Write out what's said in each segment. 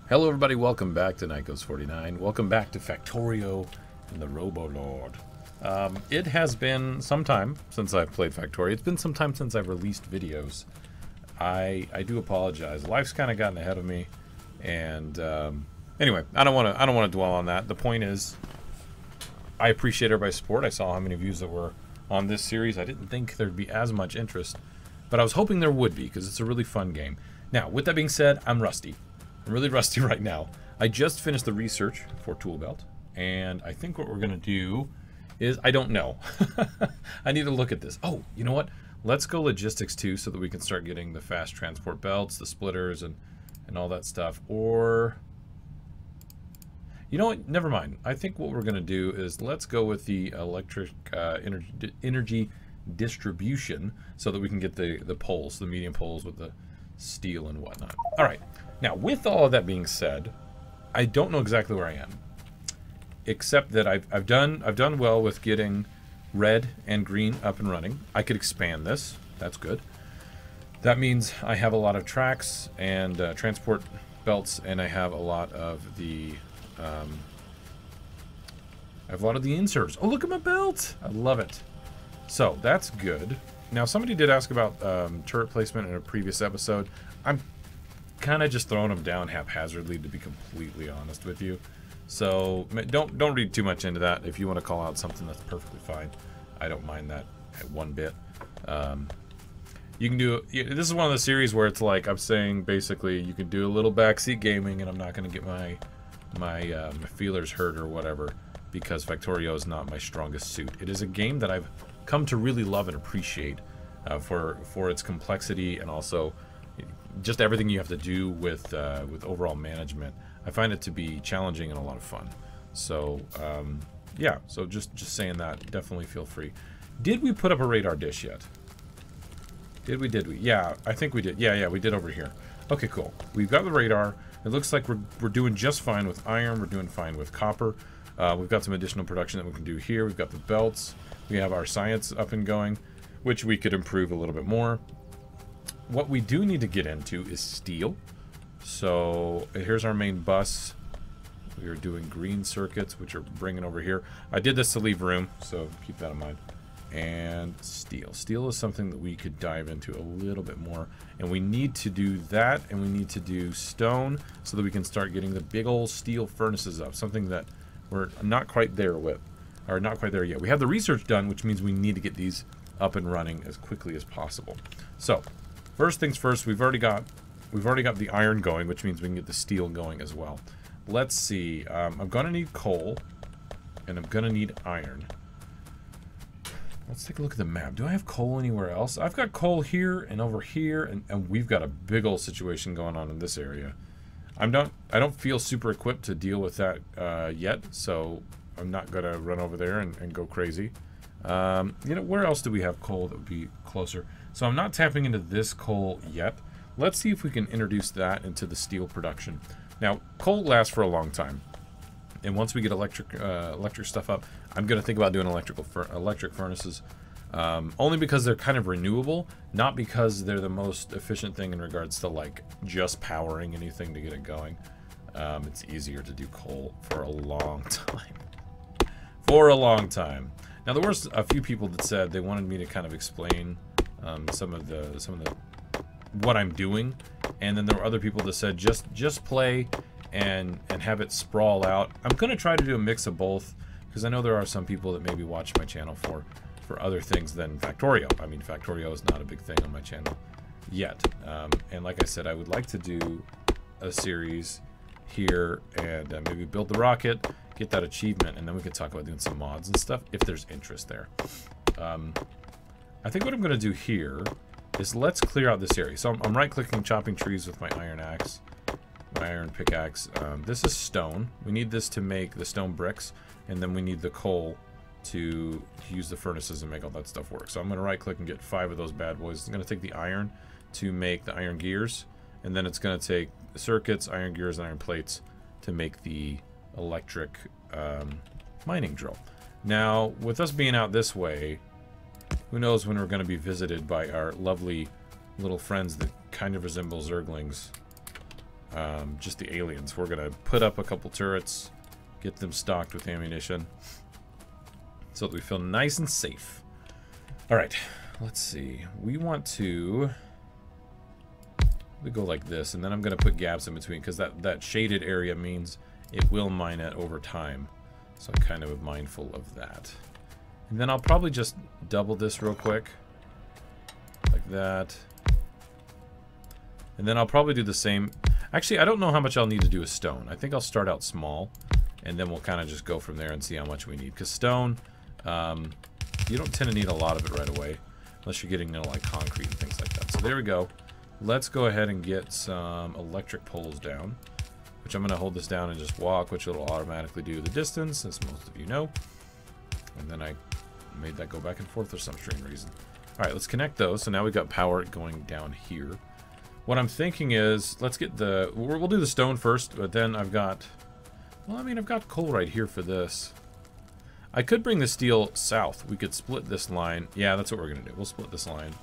Hello everybody, welcome back to Nikos49. Welcome back to Factorio and the Robo Lord. It has been some time since I've played Factorio. It's been some time since I've released videos. I do apologize. Life's kind of gotten ahead of me, and anyway, I don't want to dwell on that. The point is, I appreciate everybody's support. I saw how many views that were on this series. I didn't think there'd be as much interest, but I was hoping there would be because it's a really fun game. Now, with that being said, I'm rusty. I'm really rusty right now. I just finished the research for Tool Belt, and I think what we're going to do is, I don't know. I need to look at this. Oh, you know what? Let's go logistics too, so that we can start getting the fast transport belts, the splitters, and all that stuff. Or, you know what? Never mind. I think what we're going to do is let's go with the electric energy distribution, so that we can get the poles, the medium poles with the steel and whatnot. All right. Now, with all of that being said, I don't know exactly where I am, except that I've done well with getting red and green up and running. I could expand this. That's good. That means I have a lot of tracks and transport belts, and I have a lot of the inserts. Oh, look at my belt! I love it. So that's good. Now, somebody did ask about turret placement in a previous episode. I'm kind of just throwing them down haphazardly, to be completely honest with you. So don't read too much into that. If you want to call out something, that's perfectly fine. I don't mind that one bit. You can do. This is one of the series where it's like I'm saying, basically, you can do a little backseat gaming, and I'm not going to get my feelers hurt or whatever, because Factorio is not my strongest suit. It is a game that I've come to really love and appreciate for its complexity, and also just everything you have to do with overall management. I find it to be challenging and a lot of fun. So yeah, so just saying that, definitely feel free. Did we put up a radar dish yet? Did we? Yeah, I think we did. Yeah, we did over here. Okay, cool. We've got the radar. It looks like we're doing just fine with iron. We're doing fine with copper. We've got some additional production that we can do here. We've got the belts. We have our science up and going, which we could improve a little bit more. What we do need to get into is steel. So here's our main bus. We are doing green circuits, which are bringing over here. I did this to leave room, so keep that in mind. And steel. Steel is something that we could dive into a little bit more. And we need to do that, and we need to do stone, so that we can start getting the big old steel furnaces up. Something that we're not quite there with, or not quite there yet. We have the research done, which means we need to get these up and running as quickly as possible. So, first things first, we've already got the iron going, which means we can get the steel going as well. Let's see. I'm gonna need coal, and I'm gonna need iron. Let's take a look at the map. Do I have coal anywhere else? I've got coal here and over here, and we've got a big old situation going on in this area. I don't feel super equipped to deal with that yet, so I'm not gonna run over there and go crazy. You know, where else do we have coal that would be closer? So I'm not tapping into this coal yet. Let's see if we can introduce that into the steel production. Now, coal lasts for a long time, and once we get electric stuff up, I'm going to think about doing electric furnaces, only because they're kind of renewable, not because they're the most efficient thing in regards to like just powering anything to get it going. It's easier to do coal for a long time. For a long time. Now, there were a few people that said they wanted me to kind of explain some of the what I'm doing, and then there were other people that said just play and have it sprawl out. I'm gonna try to do a mix of both, because I know there are some people that maybe watch my channel for other things than Factorio. I mean, Factorio is not a big thing on my channel yet, and like I said, I would like to do a series here and maybe build the rocket, get that achievement, and then we could talk about doing some mods and stuff if there's interest there. I think what I'm going to do here is let's clear out this area. So I'm right-clicking, chopping trees with my iron axe, my iron pickaxe. This is stone. We need this to make the stone bricks, and then we need the coal to use the furnaces and make all that stuff work. So I'm going to right-click and get 5 of those bad boys. It's going to take the iron to make the iron gears, and then it's going to take circuits, iron gears, and iron plates to make the electric mining drill. Now, with us being out this way, who knows when we're going to be visited by our lovely little friends that kind of resemble Zerglings. just the aliens. We're going to put up a couple turrets, get them stocked with ammunition, so that we feel nice and safe. Alright, let's see. We want to... We go like this, and then I'm going to put gaps in between, because that shaded area means it will mine it over time. So I'm kind of mindful of that. And then I'll probably just double this real quick. Like that. And then I'll probably do the same. Actually, I don't know how much I'll need to do with stone. I think I'll start out small, and then we'll kind of just go from there and see how much we need. Because stone, you don't tend to need a lot of it right away, unless you're getting into like concrete and things like that. So there we go. Let's go ahead and get some electric poles down, which I'm going to hold this down and just walk, which it'll automatically do the distance, as most of you know. And then I made that go back and forth for some strange reason. All right, let's connect those. So now we've got power going down here. What I'm thinking is, let's get the... We'll do the stone first, but then I've got... Well, I mean, I've got coal right here for this. I could bring the steel south. We could split this line. Yeah, that's what we're going to do. We'll split this line.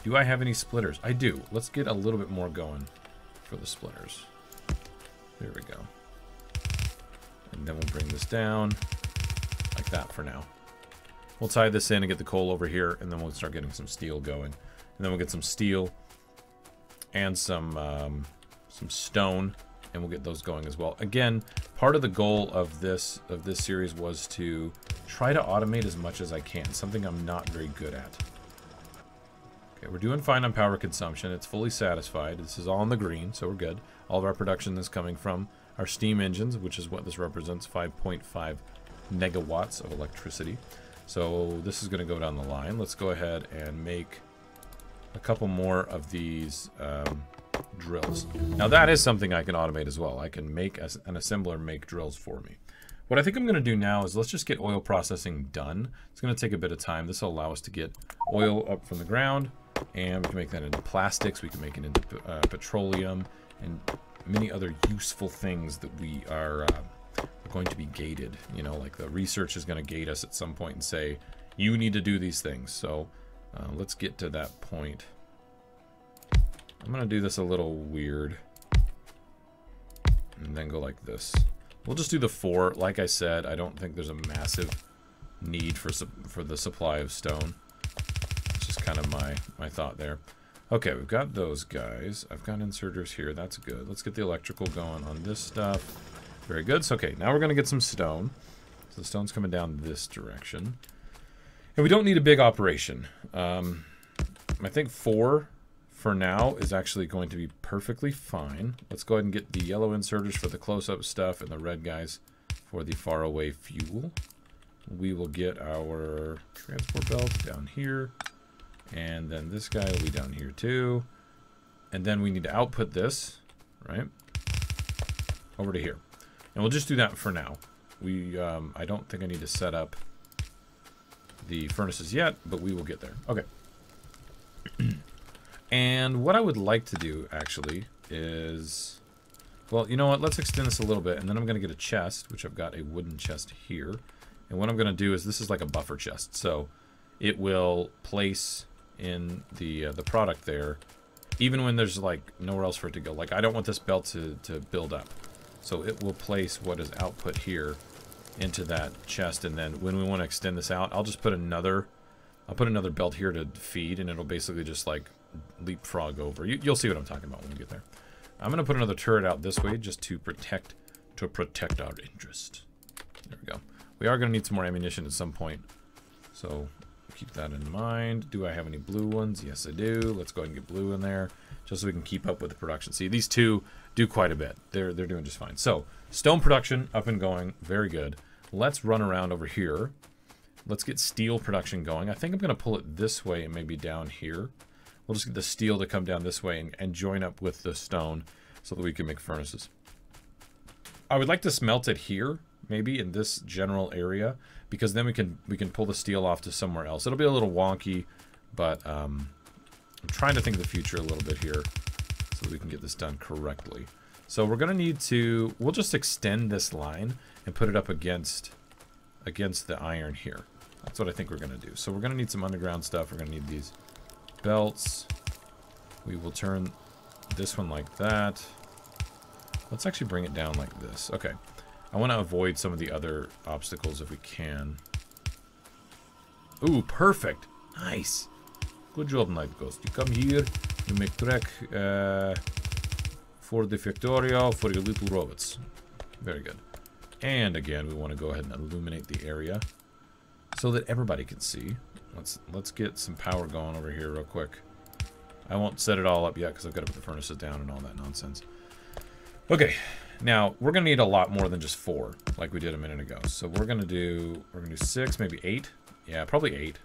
Do I have any splitters? I do. Let's get a little bit more going for the splitters. There we go. And then we'll bring this down like that for now. We'll tie this in and get the coal over here, and then we'll start getting some steel going. And then we'll get some steel and some stone, and we'll get those going as well. Again, part of the goal of this series was to try to automate as much as I can, something I'm not very good at. Okay, we're doing fine on power consumption. It's fully satisfied. This is all in the green, so we're good. All of our production is coming from our steam engines, which is what this represents, 5.5 megawatts of electricity. So this is going to go down the line. Let's go ahead and make a couple more of these drills. Now that is something I can automate as well. I can make an assembler make drills for me. What I think I'm going to do now is let's just get oil processing done. It's going to take a bit of time. This will allow us to get oil up from the ground, and we can make that into plastics. We can make it into petroleum and many other useful things that we are going to be gated. You know, like the research is going to gate us at some point and say, you need to do these things. So let's get to that point. I'm going to do this a little weird. And then go like this. We'll just do the 4. Like I said, I don't think there's a massive need for the supply of stone. It's just kind of my thought there. Okay, we've got those guys. I've got inserters here. That's good. Let's get the electrical going on this stuff. Very good. So, okay, now we're going to get some stone. So the stone's coming down this direction. And we don't need a big operation. I think 4 for now is actually going to be perfectly fine. Let's go ahead and get the yellow inserters for the close-up stuff and the red guys for the faraway fuel. We will get our transport belt down here. And then this guy will be down here too. And then we need to output this, right? Over to here. And we'll just do that for now. I don't think I need to set up the furnaces yet, but we will get there. Okay. And what I would like to do, actually, is... Well, you know what? Let's extend this a little bit, and then I'm going to get a chest, which I've got a wooden chest here. And what I'm going to do is, this is like a buffer chest, so it will place in the product there, even when there's, like, nowhere else for it to go. Like, I don't want this belt to build up. So it will place what is output here into that chest, and then when we want to extend this out, I'll just put another... I'll put another belt here to feed, and it'll basically just, like, leapfrog over. You'll see what I'm talking about when we get there. I'm going to put another turret out this way just to protect our interest. There we go. We are going to need some more ammunition at some point, so keep that in mind. Do I have any blue ones? Yes, I do. Let's go ahead and get blue in there just so we can keep up with the production. See, these two do quite a bit. They're doing just fine. So, stone production up and going. Very good. Let's run around over here. Let's get steel production going. I think I'm going to pull it this way and maybe down here. We'll just get the steel to come down this way and join up with the stone so that we can make furnaces. I would like to smelt it here, maybe in this general area, because then we can pull the steel off to somewhere else. It'll be a little wonky, but I'm trying to think of the future a little bit here so that we can get this done correctly. So we're going to need to... We'll just extend this line and put it up against the iron here. That's what I think we're going to do. So we're going to need some underground stuff. We're going to need these belts. We will turn this one like that. Let's actually bring it down like this. Okay. I want to avoid some of the other obstacles if we can. Ooh, perfect. Nice. Good job, Night Ghost. You come here, you make track for the Factorio for your little robots. Very good. And again, we want to go ahead and illuminate the area so that everybody can see. Let's get some power going over here real quick. I won't set it all up yet because I've got to put the furnaces down and all that nonsense. Okay, now we're gonna need a lot more than just 4, like we did a minute ago. So we're gonna do 6, maybe 8. Yeah, probably 8.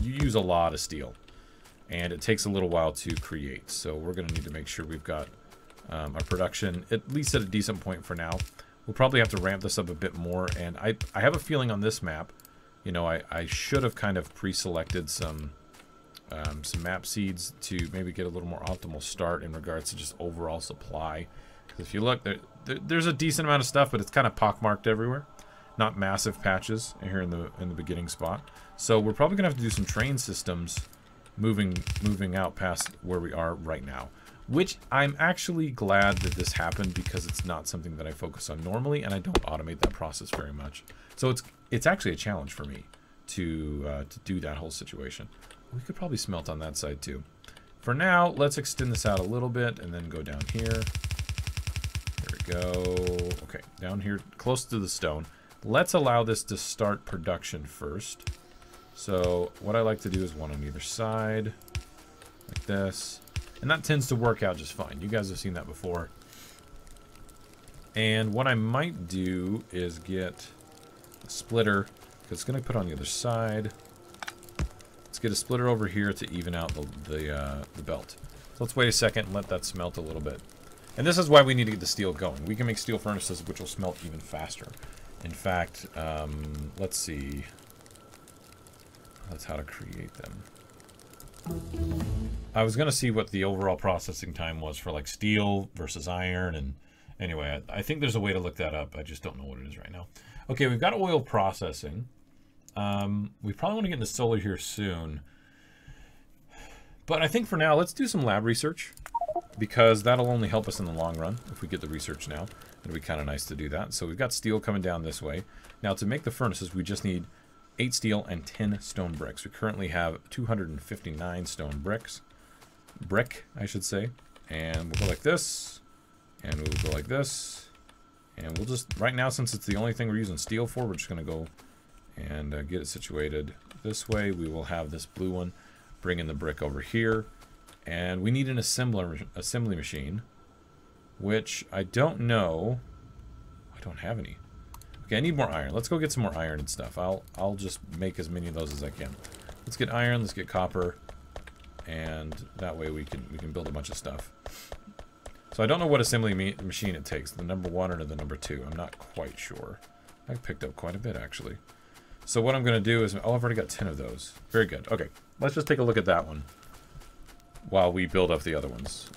You use a lot of steel, and it takes a little while to create. So we're gonna need to make sure we've got our production at least at a decent point for now. We'll probably have to ramp this up a bit more, and I have a feeling on this map, you know, I should have kind of pre-selected some map seeds to maybe get a little more optimal start in regards to just overall supply. Because if you look, there's a decent amount of stuff, but it's kind of pockmarked everywhere. Not massive patches here in the beginning spot. So we're probably gonna have to do some train systems moving out past where we are right now. Which I'm actually glad that this happened because it's not something that I focus on normally, and I don't automate that process very much. So it's actually a challenge for me to do that whole situation. We could probably smelt on that side too. For now, let's extend this out a little bit and then go down here. There we go. Okay, down here close to the stone. Let's allow this to start production first. So what I like to do is one on either side, like this. And that tends to work out just fine. You guys have seen that before. And what I might do is get a splitter, because it's going to put on the other side. Let's get a splitter over here to even out the belt. So let's wait a second and let that smelt a little bit. And this is why we need to get the steel going. We can make steel furnaces which will smelt even faster. In fact, let's see. That's how to create them. I was going to see what the overall processing time was for like steel versus iron, and anyway, I think there's a way to look that up. I just don't know what it is right now. Okay, we've got oil processing. We probably want to get into solar here soon. But I think for now, let's do some lab research, because that'll only help us in the long run if we get the research now. It'll be kind of nice to do that. So we've got steel coming down this way. Now to make the furnaces, we just need 8 steel and 10 stone bricks. We currently have 259 stone bricks. Brick, I should say. And we'll go like this. And we'll go like this. And we'll just, right now, since it's the only thing we're using steel for, we're just going to go and get it situated this way. We will have this blue one bring in the brick over here. And we need an assembly machine, which I don't know. I don't have any. Okay, I need more iron. Let's go get some more iron and stuff. I'll just make as many of those as I can. Let's get iron, let's get copper, and that way we can build a bunch of stuff. So I don't know what assembly machine it takes, the number 1 or the number 2. I'm not quite sure. I picked up quite a bit actually. So what I'm going to do is, oh, I've already got 10 of those. Very good. Okay, let's just take a look at that one while we build up the other ones.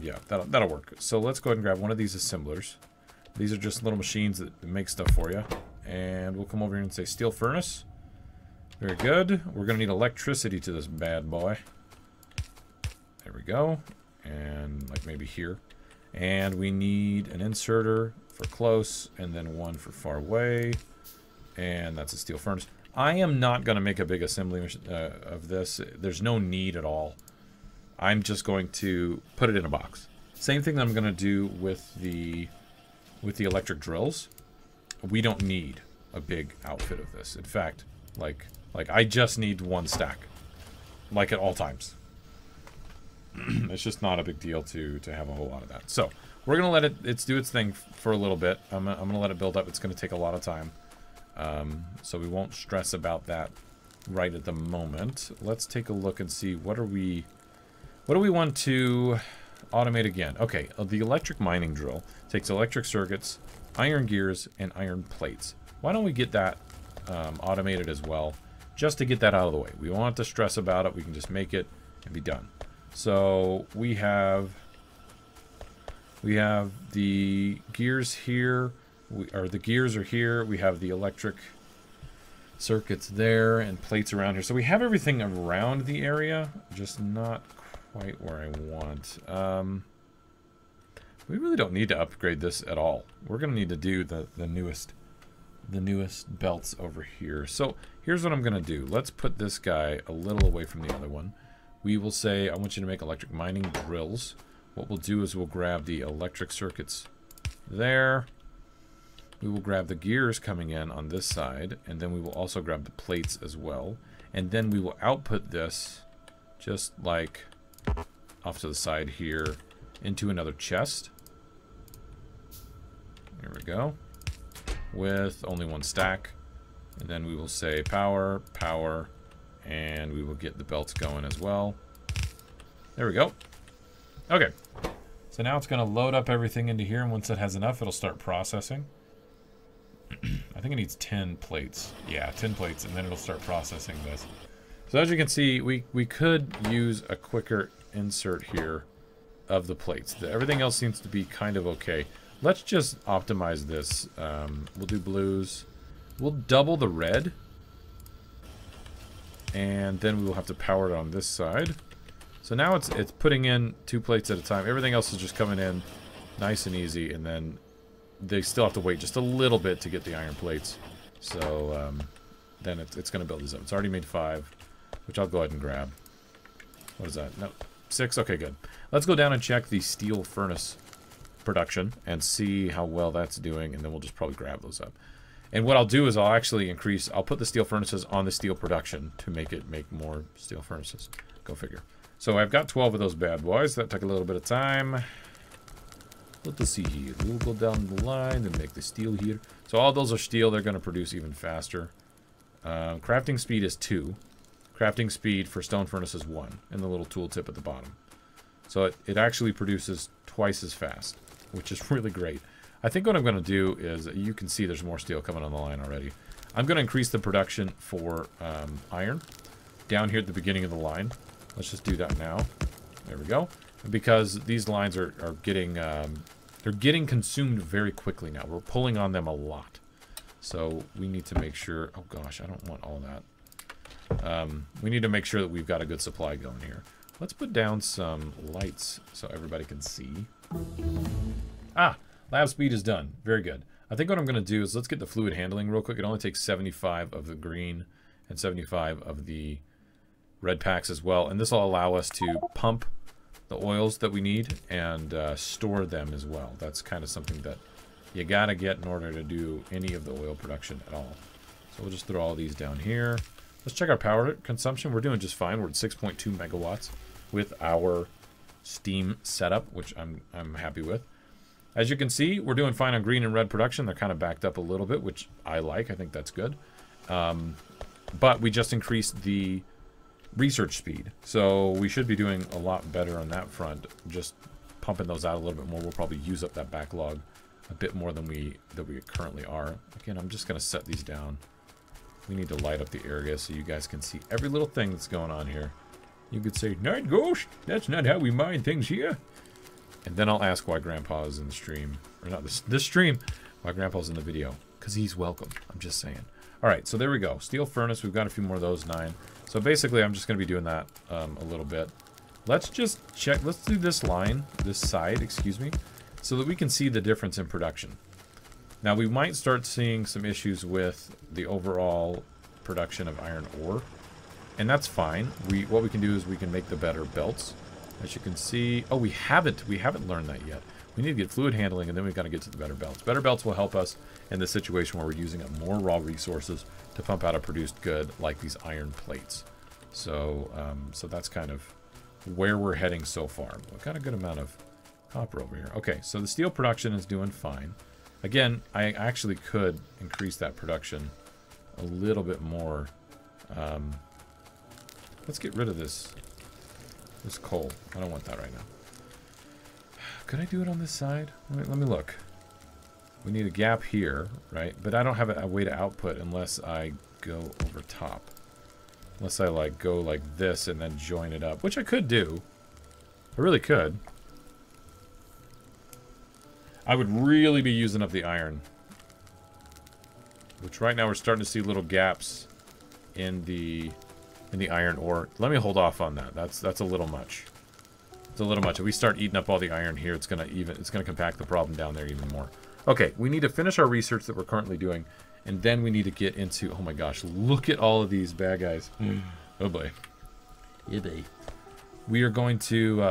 Yeah, that'll work. So let's go ahead and grab one of these assemblers. These are just little machines that make stuff for you. And we'll come over here and say steel furnace. Very good. We're going to need electricity to this bad boy. There we go. And like maybe here. And we need an inserter for close and then one for far away. And that's a steel furnace. I am not going to make a big assembly of this. There's no need at all. I'm just going to put it in a box. Same thing that I'm going to do with the electric drills. We don't need a big outfit of this. In fact, like I just need 1 stack, like at all times. It's just not a big deal to have a whole lot of that. So we're gonna let it do its thing for a little bit. I'm gonna let it build up. It's gonna take a lot of time, so we won't stress about that right at the moment. Let's take a look and see what do we want to automate again. Okay, the electric mining drill takes electric circuits, iron gears, and iron plates. Why don't we get that automated as well, just to get that out of the way. We won't have to stress about it. We can just make it and be done. So we have the gears here, the gears are here. We have the electric circuits there and plates around here. So we have everything around the area, just not quite where I want. We really don't need to upgrade this at all. We're going to need to do the newest belts over here. So here's what I'm going to do. Let's put this guy a little away from the other one. We will say, I want you to make electric mining drills. What we'll do is we'll grab the electric circuits there. We will grab the gears coming in on this side, and then we will also grab the plates as well. And then we will output this just like off to the side here into another chest. Here we go. With only one stack. And then we will say power, power, and we will get the belts going as well. There we go. Okay. So now it's going to load up everything into here, and once it has enough, it'll start processing. I think it needs 10 plates. Yeah, 10 plates, and then it'll start processing this. So as you can see, we could use a quicker insert here of the plates. Everything else seems to be kind of okay. Let's just optimize this. We'll do blues. We'll double the red. And then we will have to power it on this side. So now it's putting in 2 plates at a time. Everything else is just coming in nice and easy. And then they still have to wait just a little bit to get the iron plates. So then it's going to build this up. It's already made 5, which I'll go ahead and grab. What is that? No, 6? Okay, good. Let's go down and check the steel furnace production and see how well that's doing, and then we'll just probably grab those up. And what I'll do is I'll actually I'll put the steel furnaces on the steel production to make more steel furnaces. Go figure. So I've got 12 of those bad boys. That took a little bit of time. Let's see here. We'll go down the line and make the steel here. So all those are steel. They're going to produce even faster. Crafting speed is 2. Crafting speed for stone furnace is 1. And the little tooltip at the bottom. So it actually produces twice as fast, which is really great. I think what I'm going to do is, you can see there's more steel coming on the line already. I'm going to increase the production for iron down here at the beginning of the line. Let's just do that now. There we go. Because these lines are getting, they're getting consumed very quickly now. We're pulling on them a lot. So we need to make sure, oh gosh, I don't want all that. We need to make sure that we've got a good supply going here. Let's put down some lights so everybody can see. Ah, lab speed is done. Very good. I think what I'm going to do is let's get the fluid handling real quick. It only takes 75 of the green and 75 of the red packs as well. And this will allow us to pump the oils that we need and store them as well. That's kind of something that you got to get in order to do any of the oil production at all. So we'll just throw all these down here. Let's check our power consumption. We're doing just fine. We're at 6.2 megawatts with our steam setup, which I'm happy with. As you can see, we're doing fine on green and red production. They're kind of backed up a little bit, which I like. I think that's good. But we just increased the research speed. So we should be doing a lot better on that front. Just pumping those out a little bit more. We'll probably use up that backlog a bit more than we currently are. Again, I'm just going to set these down. We need to light up the area so you guys can see every little thing that's going on here. You could say, "Night Ghost, that's not how we mine things here." And then I'll ask why Grandpa is in the stream. Or not this stream. Why Grandpa's in the video. Because he's welcome. I'm just saying. Alright, so there we go. Steel furnace. We've got a few more of those, 9. So basically, I'm just going to be doing that a little bit. Let's just check. Let's do this line. This side, excuse me. So that we can see the difference in production. Now, we might start seeing some issues with the overall production of iron ore. And that's fine. What we can do is we can make the better belts. As you can see, oh, we haven't learned that yet. We need to get fluid handling, and then we've got to get to the better belts. Better belts will help us in this situation where we're using up more raw resources to pump out a produced good like these iron plates. So, so that's kind of where we're heading so far. We've got a good amount of copper over here. Okay, so the steel production is doing fine. Again, I actually could increase that production a little bit more. Let's get rid of this coal. I don't want that right now. Could I do it on this side? Let me look. We need a gap here, right? But I don't have a way to output unless I go over top. Unless I like go like this and then join it up, which I could do. I really could. I would really be using up the iron. Which right now we're starting to see little gaps in the iron ore. Let me hold off on that. That's a little much. It's a little much. If we start eating up all the iron here, it's gonna compact the problem down there even more. Okay, we need to finish our research that we're currently doing, and then we need to get into. Oh my gosh, look at all of these bad guys. Oh boy. Yeah, boy. We are going to.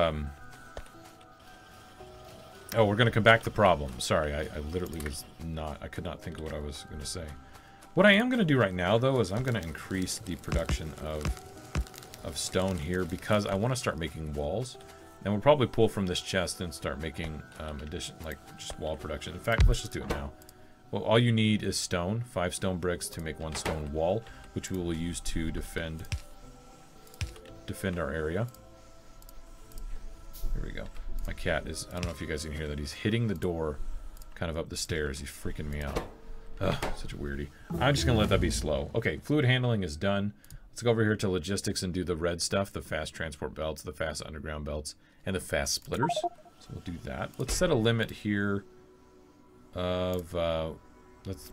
Oh, we're going to come back to the problem. Sorry, I literally was not. I could not think of what I was going to say. What I am going to do right now, though, is I'm going to increase the production of stone here because I want to start making walls. And we'll probably pull from this chest and start making just wall production. In fact, let's just do it now. Well, all you need is stone, 5 stone bricks to make 1 stone wall, which we will use to defend our area. Here we go. My cat is, I don't know if you guys can hear that, he's hitting the door kind of up the stairs. He's freaking me out. Ugh, such a weirdie. I'm just going to let that be slow. Okay, fluid handling is done. Let's go over here to logistics and do the red stuff, the fast transport belts, the fast underground belts, and the fast splitters. So we'll do that. Let's set a limit here of,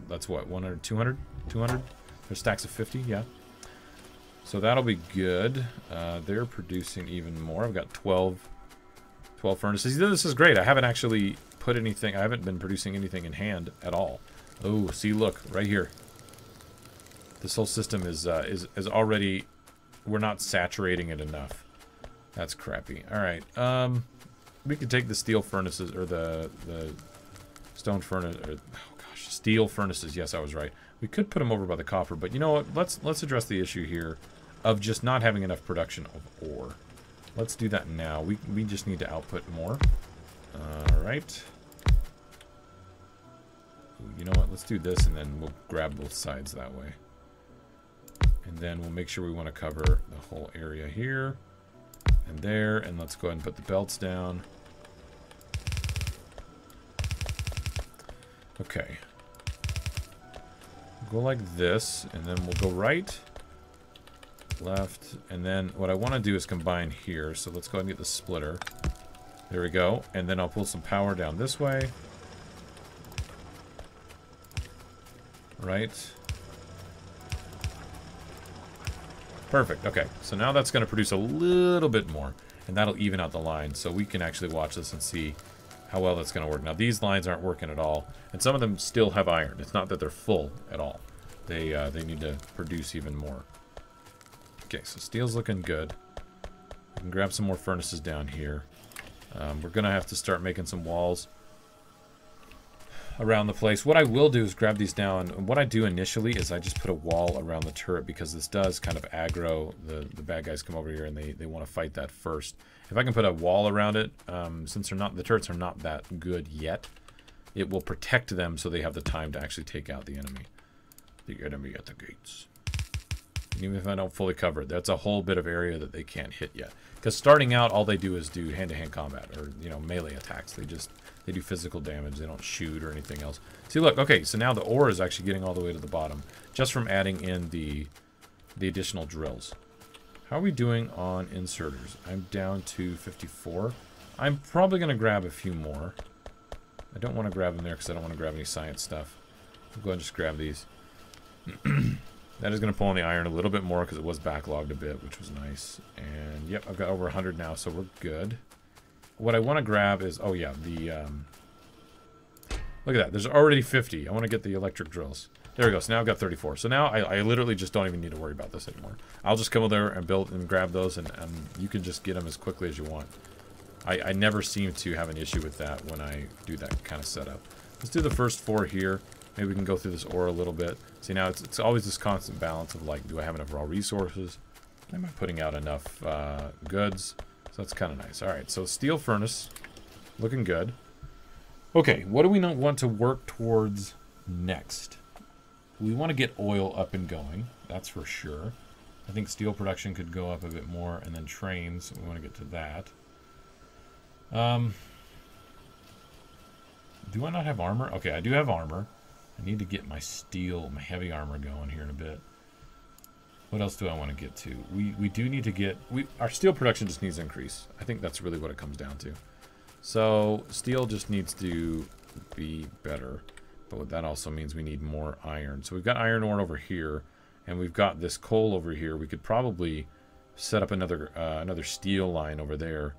that's what, 100, 200? 200? There's stacks of 50, yeah. So that'll be good. They're producing even more. I've got 12 furnaces. This is great. I haven't actually put anything, I haven't been producing anything in hand at all. Oh, see, look, right here. This whole system is already, we're not saturating it enough. That's crappy. All right, we could take the steel furnaces, or the stone furnace, or, oh gosh, steel furnaces. Yes, I was right. We could put them over by the copper, but you know what? Let's address the issue here of just not having enough production of ore. Let's do that now. We just need to output more. All right. Ooh, you know what? Let's do this, and then we'll grab both sides that way. And then we'll make sure we want to cover the whole area here and there. And let's go ahead and put the belts down. Okay. Go like this, and then we'll go right, left, and then what I want to do is combine here. So let's go ahead and get the splitter. There we go. And then I'll pull some power down this way. Right. Perfect. Okay, so now that's going to produce a little bit more, and that'll even out the line, so we can actually watch this and see how well that's going to work. Now, these lines aren't working at all, and some of them still have iron. It's not that they're full at all. They need to produce even more. Okay, so steel's looking good. We can grab some more furnaces down here. We're going to have to start making some walls around the place. What I will do is grab these down. And what I do initially is I just put a wall around the turret because this does kind of aggro the bad guys come over here and they want to fight that first. If I can put a wall around it, since the turrets are not that good yet, it will protect them so they have the time to actually take out the enemy. The enemy at the gates. And even if I don't fully cover it, that's a whole bit of area that they can't hit yet. Because starting out, all they do is do hand-to-hand combat or, you know, melee attacks. They do physical damage. They don't shoot or anything else. See, look, okay, so now the ore is actually getting all the way to the bottom just from adding in the additional drills. How are we doing on inserters? I'm down to 54. I'm probably going to grab a few more. I don't want to grab them there because I don't want to grab any science stuff. I'll go ahead and just grab these. That is going to pull on the iron a little bit more because it was backlogged a bit, which was nice. And, yep, I've got over 100 now, so we're good. What I want to grab is, oh, yeah, the, look at that. There's already 50. I want to get the electric drills. There we go. So now I've got 34. So now I literally just don't even need to worry about this anymore. I'll just come over there and build and grab those, and you can just get them as quickly as you want. I never seem to have an issue with that when I do that kind of setup. Let's do the first 4 here. Maybe we can go through this ore a little bit. See, now it's always this constant balance of, like, do I have enough raw resources? Am I putting out enough goods? So that's kind of nice. All right, so steel furnace, looking good. Okay, what do we want to work towards next? We want to get oil up and going, that's for sure. I think steel production could go up a bit more, and then trains, we want to get to that. Do I not have armor? Okay, I do have armor. I need to get my steel, my heavy armor going here in a bit. What else do I want to get to? We do need to get... our steel production just needs to increase. I think that's really what it comes down to. So, steel just needs to be better. But that also means we need more iron. So we've got iron ore over here. And we've got this coal over here. We could probably set up another steel line over there.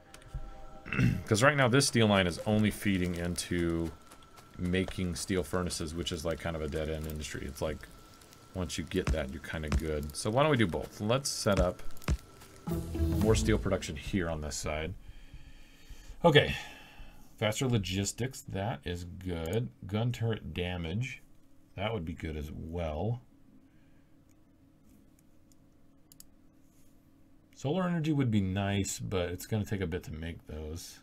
Because right now this steel line is only feeding into making steel furnaces, which is like kind of a dead-end industry. It's like once you get that, you're kind of good. So why don't we do both? Let's set up more steel production here on this side. Okay. Faster logistics. That is good. Gun turret damage. That would be good as well. Solar energy would be nice, but it's going to take a bit to make those.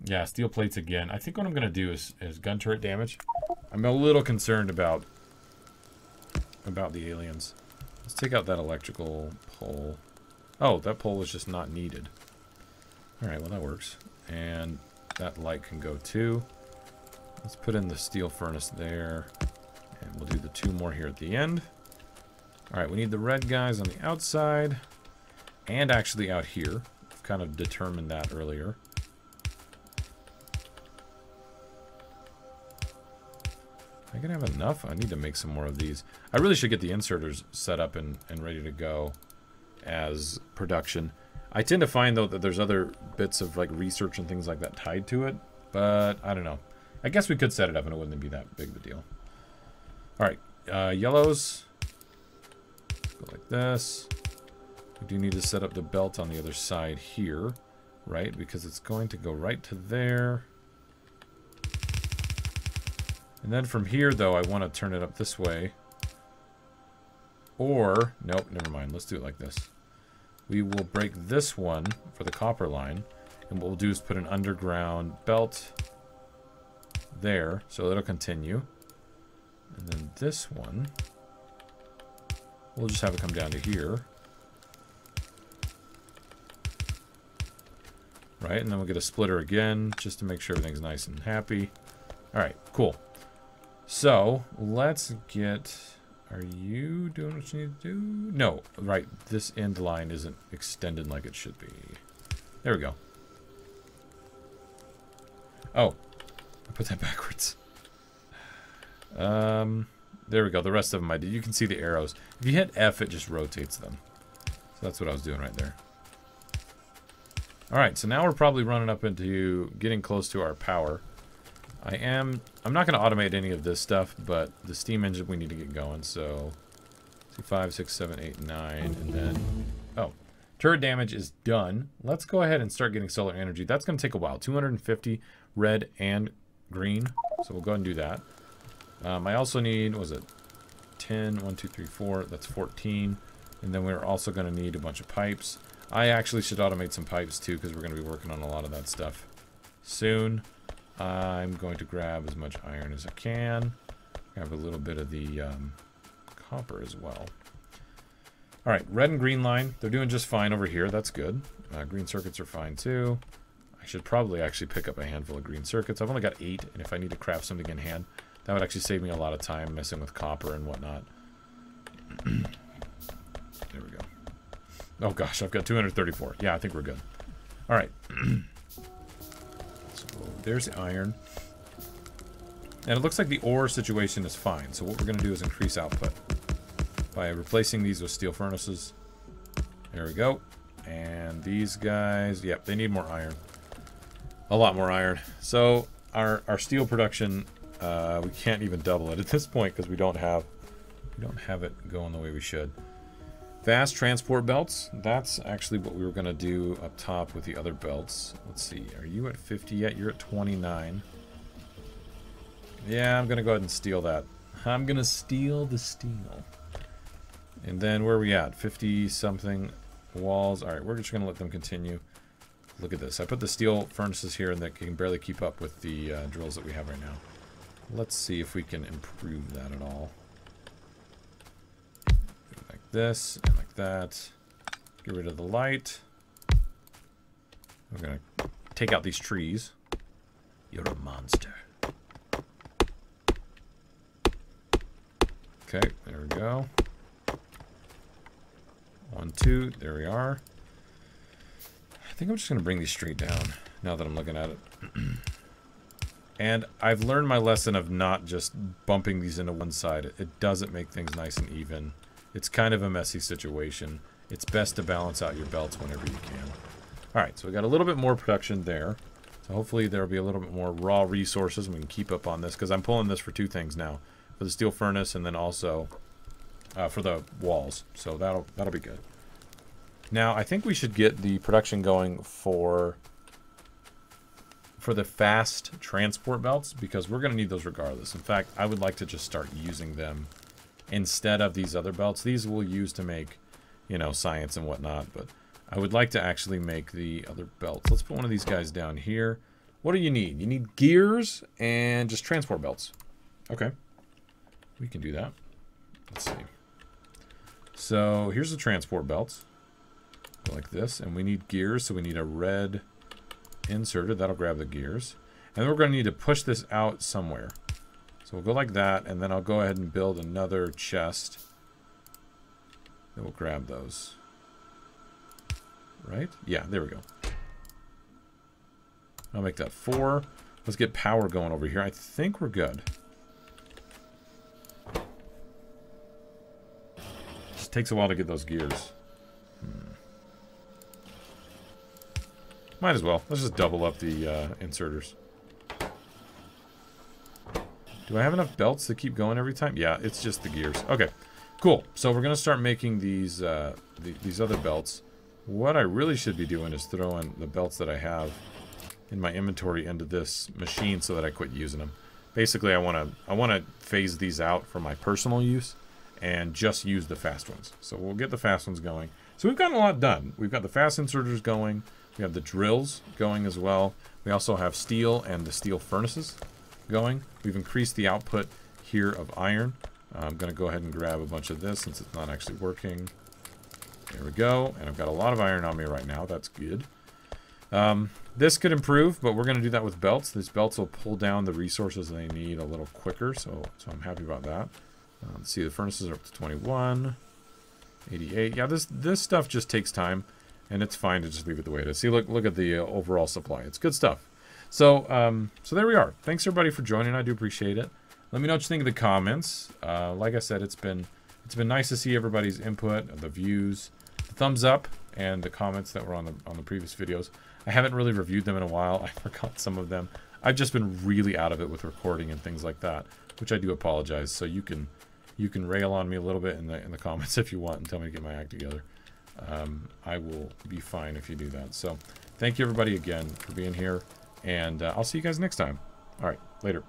Yeah, steel plates again. I think what I'm going to do is gun turret damage. I'm a little concerned about the aliens. Let's take out that electrical pole. Oh, that pole is just not needed. Alright, well that works. And that light can go too. Let's put in the steel furnace there. And we'll do the 2 more here at the end. Alright, we need the red guys on the outside. And actually out here. I've kind of determined that earlier. Am I gonna have enough? I need to make some more of these. I really should get the inserters set up and ready to go as production. I tend to find though that there's other bits of like research and things like that tied to it, but I don't know. I guess we could set it up and it wouldn't be that big of a deal. Alright, yellows. Go like this. We do need to set up the belt on the other side here, right? Because it's going to go right to there. And then from here, though, I want to turn it up this way. Or, nope, never mind. Let's do it like this. We will break this one for the copper line. And what we'll do is put an underground belt there, so it'll continue. And then this one, we'll just have it come down to here. Right, and then we'll get a splitter again, just to make sure everything's nice and happy. Alright, cool. So, let's get... Are you doing what you need to do? No, right, this end line isn't extended like it should be. There we go. Oh, I put that backwards. There we go, the rest of them I did. You can see the arrows. If you hit F, it just rotates them. So that's what I was doing right there. Alright, so now we're probably running up into getting close to our power. I'm not going to automate any of this stuff, but the steam engine we need to get going, so 5, 6, 7, 8, 9, and then, oh, turret damage is done. Let's go ahead and start getting solar energy. That's going to take a while, 250 red and green, so we'll go ahead and do that. I also need, what was it, 10, 1, 2, 3, 4, that's 14, and then we're also going to need a bunch of pipes. I actually should automate some pipes too, because we're going to be working on a lot of that stuff soon. I'm going to grab as much iron as I can. Grab a little bit of the copper as well. Alright, red and green line. They're doing just fine over here. That's good. Green circuits are fine too. I should probably actually pick up a handful of green circuits. I've only got 8, and if I need to craft something in hand, that would actually save me a lot of time messing with copper and whatnot. There we go. Oh gosh, I've got 234. Yeah, I think we're good. Alright. There's the iron. And it looks like the ore situation is fine. So what we're going to do is increase output by replacing these with steel furnaces. There we go. And these guys, yep, they need more iron. A lot more iron. So our steel production, we can't even double it at this point because we don't have it going the way we should. Fast transport belts. That's actually what we were going to do up top with the other belts. Let's see. Are you at 50 yet? You're at 29. Yeah, I'm going to go ahead and steal that. I'm going to steal the steel. And then where are we at? 50-something walls. All right, we're just going to let them continue. Look at this. I put the steel furnaces here and that can barely keep up with the drills that we have right now. Let's see if we can improve that at all. Like this and like that. Get rid of the light. We're gonna take out these trees. You're a monster. Okay, there we go. 1, 2, there we are. I think I'm just gonna bring these straight down now that I'm looking at it. And I've learned my lesson of not just bumping these into one side. It doesn't make things nice and even. It's kind of a messy situation. It's best to balance out your belts whenever you can. All right, so we got a little bit more production there. So hopefully there'll be a little bit more raw resources and we can keep up on this because I'm pulling this for two things now. For the steel furnace and then also for the walls. So that'll be good. Now, I think we should get the production going for the fast transport belts because we're going to need those regardless. In fact, I would like to just start using them instead of these other belts. These we'll use to make, you know, science and whatnot, but I would like to actually make the other belts. Let's put one of these guys down here. What do you need? You need gears and just transport belts. Okay. We can do that. Let's see. So here's the transport belts. Go like this. And we need gears, so we need a red inserted. That'll grab the gears. And then we're going to need to push this out somewhere. So we'll go like that, and then I'll go ahead and build another chest. Then we'll grab those. Right? Yeah, there we go. I'll make that 4. Let's get power going over here. I think we're good. Just takes a while to get those gears. Might as well. Let's just double up the inserters. Do I have enough belts to keep going every time? Yeah, it's just the gears. Okay, cool. So we're going to start making these other belts. What I really should be doing is throwing the belts that I have in my inventory into this machine so that I quit using them. Basically, I want to phase these out for my personal use and just use the fast ones. So we'll get the fast ones going. So we've gotten a lot done. We've got the fast inserters going. We have the drills going as well. We also have steel and the steel furnaces going. We've increased the output here of iron. I'm going to go ahead and grab a bunch of this since it's not actually working. There we go. And I've got a lot of iron on me right now. That's good. This could improve, but we're going to do that with belts. These belts will pull down the resources they need a little quicker, so I'm happy about that. Let's see, the furnaces are up to 21, 88. Yeah, this stuff just takes time, and it's fine to just leave it the way it is. See, look at the overall supply. It's good stuff. So, so there we are. Thanks everybody for joining. I do appreciate it. Let me know what you think in the comments. Like I said, it's been nice to see everybody's input, the views, the thumbs up, and the comments that were on the previous videos. I haven't really reviewed them in a while. I forgot some of them. I've just been really out of it with recording and things like that, which I do apologize. So you can rail on me a little bit in the comments if you want and tell me to get my act together. I will be fine if you do that. So thank you everybody again for being here, and I'll see you guys next time. All right, later.